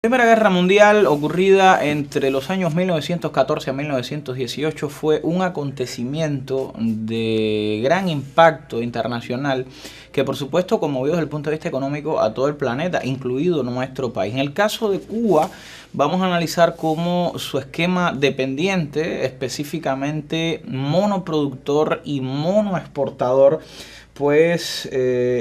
La Primera Guerra Mundial, ocurrida entre los años 1914 a 1918, fue un acontecimiento de gran impacto internacional que por supuesto conmovió desde el punto de vista económico a todo el planeta, incluido nuestro país. En el caso de Cuba, vamos a analizar cómo su esquema dependiente, específicamente monoproductor y monoexportador, pues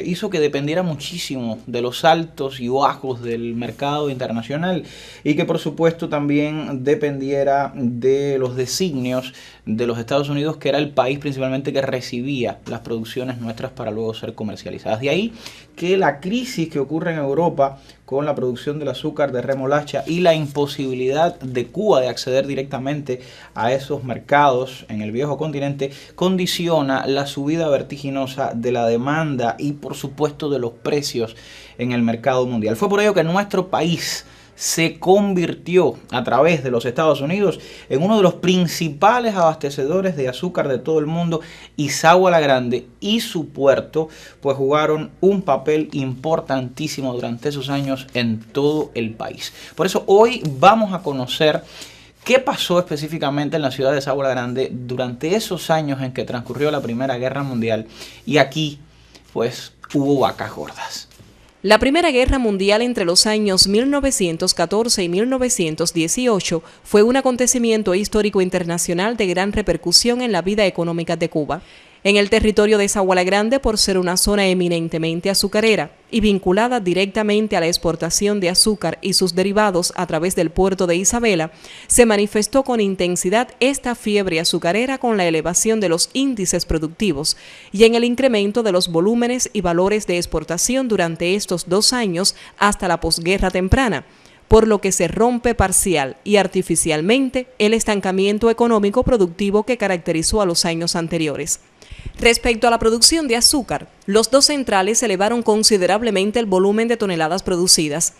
hizo que dependiera muchísimo de los altos y bajos del mercado internacional y que por supuesto también dependiera de los designios de los Estados Unidos, que era el país principalmente que recibía las producciones nuestras para luego ser comercializadas. De ahí que la crisis que ocurre en Europa con la producción del azúcar de remolacha y la imposibilidad de Cuba de acceder directamente a esos mercados en el viejo continente condiciona la subida vertiginosa de la demanda y por supuesto de los precios en el mercado mundial. Fue por ello que nuestro país se convirtió a través de los Estados Unidos en uno de los principales abastecedores de azúcar de todo el mundo, y Sagua la Grande y su puerto pues jugaron un papel importantísimo durante esos años en todo el país. Por eso hoy vamos a conocer qué pasó específicamente en la ciudad de Sagua la Grande durante esos años en que transcurrió la Primera Guerra Mundial, y aquí pues hubo vacas gordas. La Primera Guerra Mundial entre los años 1914 y 1918 fue un acontecimiento histórico internacional de gran repercusión en la vida económica de Cuba. En el territorio de Sagua la Grande, por ser una zona eminentemente azucarera y vinculada directamente a la exportación de azúcar y sus derivados a través del puerto de Isabela, se manifestó con intensidad esta fiebre azucarera con la elevación de los índices productivos y en el incremento de los volúmenes y valores de exportación durante estos 2 años hasta la posguerra temprana, por lo que se rompe parcial y artificialmente el estancamiento económico productivo que caracterizó a los años anteriores. Respecto a la producción de azúcar, los dos centrales elevaron considerablemente el volumen de toneladas producidas.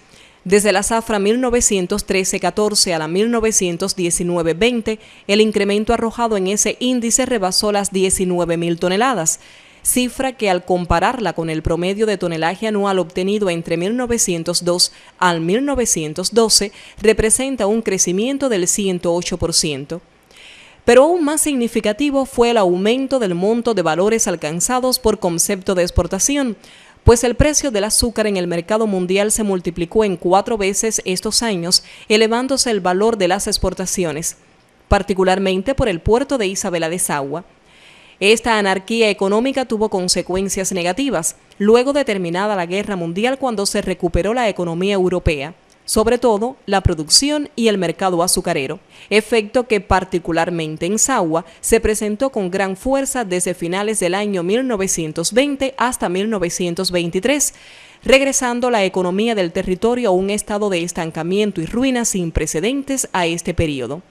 Desde la zafra 1913-14 a la 1919-20, el incremento arrojado en ese índice rebasó las 19.000 toneladas, cifra que al compararla con el promedio de tonelaje anual obtenido entre 1902 al 1912, representa un crecimiento del 108%. Pero aún más significativo fue el aumento del monto de valores alcanzados por concepto de exportación, pues el precio del azúcar en el mercado mundial se multiplicó en 4 veces estos años, elevándose el valor de las exportaciones, particularmente por el puerto de Isabela de Sagua. Esta anarquía económica tuvo consecuencias negativas, luego de terminada la Guerra Mundial, cuando se recuperó la economía europea, sobre todo la producción y el mercado azucarero, efecto que particularmente en Sagua se presentó con gran fuerza desde finales del año 1920 hasta 1923, regresando la economía del territorio a un estado de estancamiento y ruina sin precedentes a este periodo.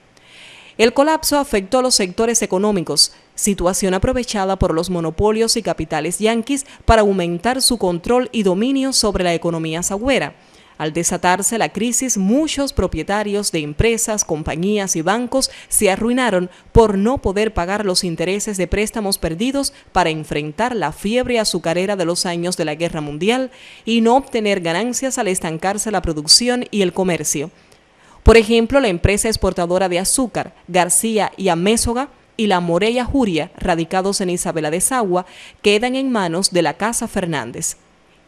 El colapso afectó a los sectores económicos, situación aprovechada por los monopolios y capitales yanquis para aumentar su control y dominio sobre la economía sagüera. Al desatarse la crisis, muchos propietarios de empresas, compañías y bancos se arruinaron por no poder pagar los intereses de préstamos perdidos para enfrentar la fiebre azucarera de los años de la Guerra Mundial y no obtener ganancias al estancarse la producción y el comercio. Por ejemplo, la empresa exportadora de azúcar, García y Amézoga, y la Morella Juria, radicados en Isabela de Sagua, quedan en manos de la Casa Fernández.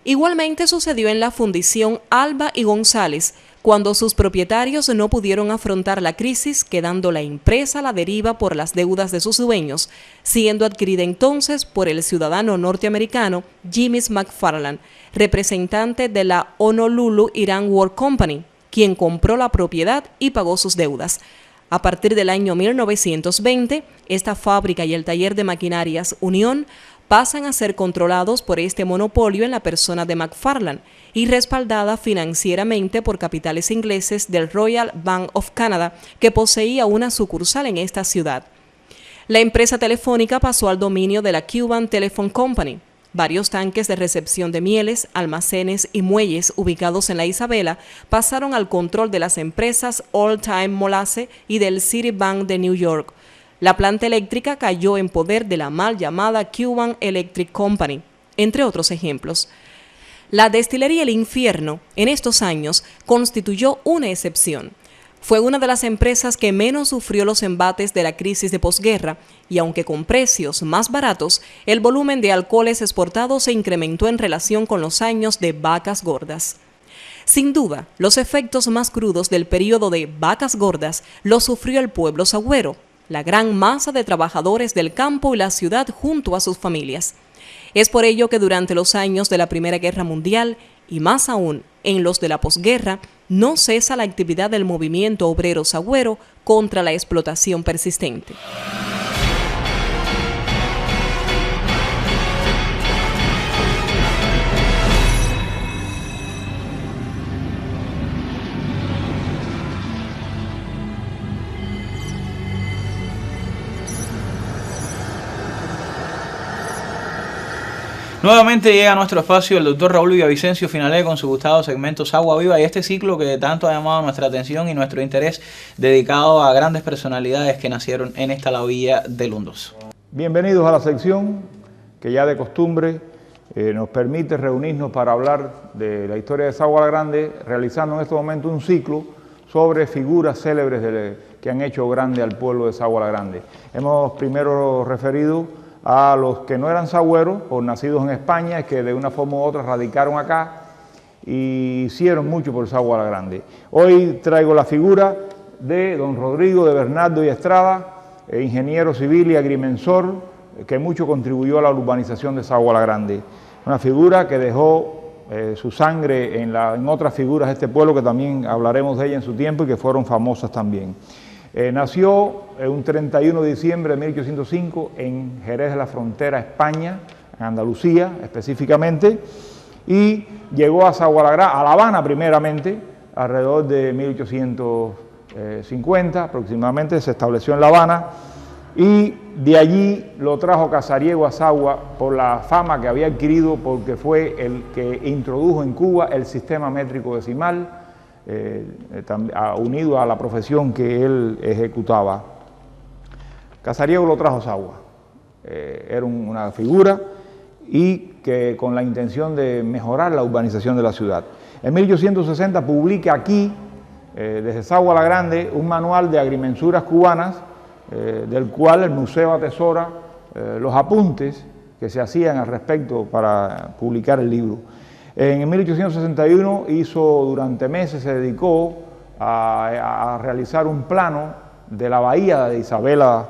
Igualmente sucedió en la fundición Alba y González, cuando sus propietarios no pudieron afrontar la crisis, quedando la empresa a la deriva por las deudas de sus dueños, siendo adquirida entonces por el ciudadano norteamericano Jimmy McFarland, representante de la Honolulu Iron Ore Company, quien compró la propiedad y pagó sus deudas. A partir del año 1920, esta fábrica y el taller de maquinarias Unión pasan a ser controlados por este monopolio en la persona de McFarland y respaldada financieramente por capitales ingleses del Royal Bank of Canada, que poseía una sucursal en esta ciudad. La empresa telefónica pasó al dominio de la Cuban Telephone Company. Varios tanques de recepción de mieles, almacenes y muelles ubicados en la Isabela pasaron al control de las empresas Old Time Molasses y del Citibank de New York. La planta eléctrica cayó en poder de la mal llamada Cuban Electric Company, entre otros ejemplos. La destilería El Infierno, en estos años, constituyó una excepción. Fue una de las empresas que menos sufrió los embates de la crisis de posguerra y aunque con precios más baratos, el volumen de alcoholes exportados se incrementó en relación con los años de vacas gordas. Sin duda, los efectos más crudos del período de vacas gordas los sufrió el pueblo sagüero, la gran masa de trabajadores del campo y la ciudad junto a sus familias. Es por ello que durante los años de la Primera Guerra Mundial, y más aún en los de la posguerra, no cesa la actividad del movimiento obrero sagüero contra la explotación persistente. Nuevamente llega a nuestro espacio el doctor Raúl Villavicencio Finalé con su gustado segmento Sagua Viva y este ciclo que tanto ha llamado nuestra atención y nuestro interés, dedicado a grandes personalidades que nacieron en esta la villa del Hundoso. Bienvenidos a la sección que ya de costumbre nos permite reunirnos para hablar de la historia de Sagua la Grande, realizando en este momento un ciclo sobre figuras célebres que han hecho grande al pueblo de Sagua la Grande. Hemos primero referido a los que no eran sagüeros o nacidos en España, que de una forma u otra radicaron acá y hicieron mucho por Sagua la Grande. Hoy traigo la figura de don Rodrigo de Bernardo y Estrada, ingeniero civil y agrimensor, que mucho contribuyó a la urbanización de Sagua la Grande. Una figura que dejó su sangre en otras figuras de este pueblo, que también hablaremos de ella en su tiempo y que fueron famosas también. Nació un 31 de diciembre de 1805 en Jerez de la Frontera, España, en Andalucía específicamente, y llegó a Sagua la Grande, a La Habana primeramente, alrededor de 1850 aproximadamente, se estableció en La Habana, y de allí lo trajo Casariego a Sagua por la fama que había adquirido, porque fue el que introdujo en Cuba el sistema métrico decimal, unido a la profesión que él ejecutaba. Casariego lo trajo a Sagua, era una figura y que con la intención de mejorar la urbanización de la ciudad. En 1860 publica aquí, desde Sagua la Grande, un manual de agrimensuras cubanas, del cual el museo atesora los apuntes que se hacían al respecto para publicar el libro. En 1861 durante meses se dedicó a realizar un plano de la bahía de Isabela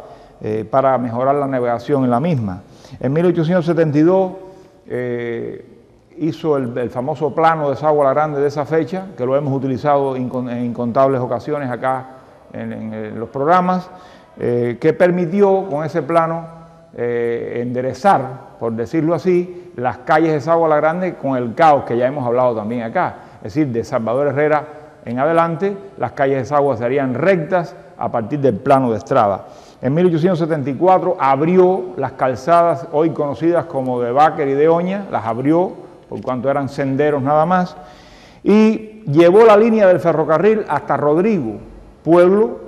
para mejorar la navegación en la misma. En 1872 hizo el famoso plano de Sagua la Grande de esa fecha, que lo hemos utilizado en incontables ocasiones acá en los programas, que permitió con ese plano enderezar, por decirlo así, las calles de Sagua la Grande con el caos que ya hemos hablado también acá. Es decir, de Salvador Herrera en adelante, las calles de Sagua serían rectas a partir del plano de Estrada. En 1874 abrió las calzadas hoy conocidas como de Báquer y de Oña, las abrió por cuanto eran senderos nada más, y llevó la línea del ferrocarril hasta Rodrigo, pueblo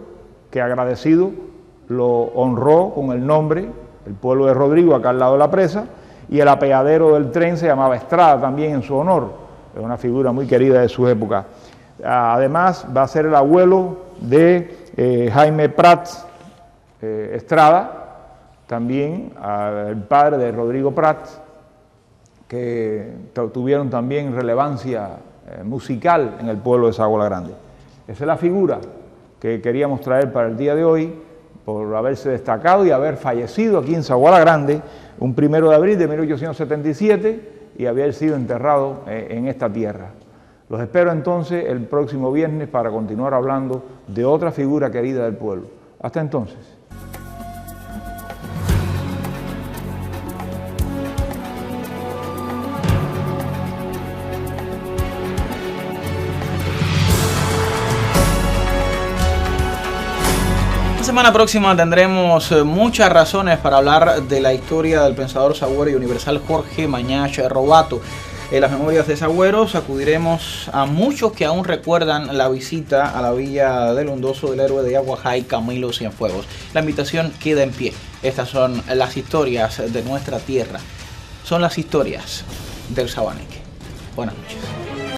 que agradecido lo honró con el nombre, el pueblo de Rodrigo, acá al lado de la presa, y el apeadero del tren se llamaba Estrada también en su honor, es una figura muy querida de su época. Además va a ser el abuelo de Jaime Prats Estrada, también el padre de Rodrigo Prats, que tuvieron también relevancia musical en el pueblo de Sagua la Grande. Esa es la figura que queríamos traer para el día de hoy, por haberse destacado y haber fallecido aquí en Sagua la Grande un 1 de abril de 1877 y haber sido enterrado en esta tierra. Los espero entonces el próximo viernes para continuar hablando de otra figura querida del pueblo. Hasta entonces. La semana próxima tendremos muchas razones para hablar de la historia del pensador sagüero y universal Jorge Mañach Robato. En las memorias de Sagüeros acudiremos a muchos que aún recuerdan la visita a la villa del Hundoso del héroe de Yaguajay, Camilo Cienfuegos. La invitación queda en pie. Estas son las historias de nuestra tierra. Son las historias del Sabaneque. Buenas noches.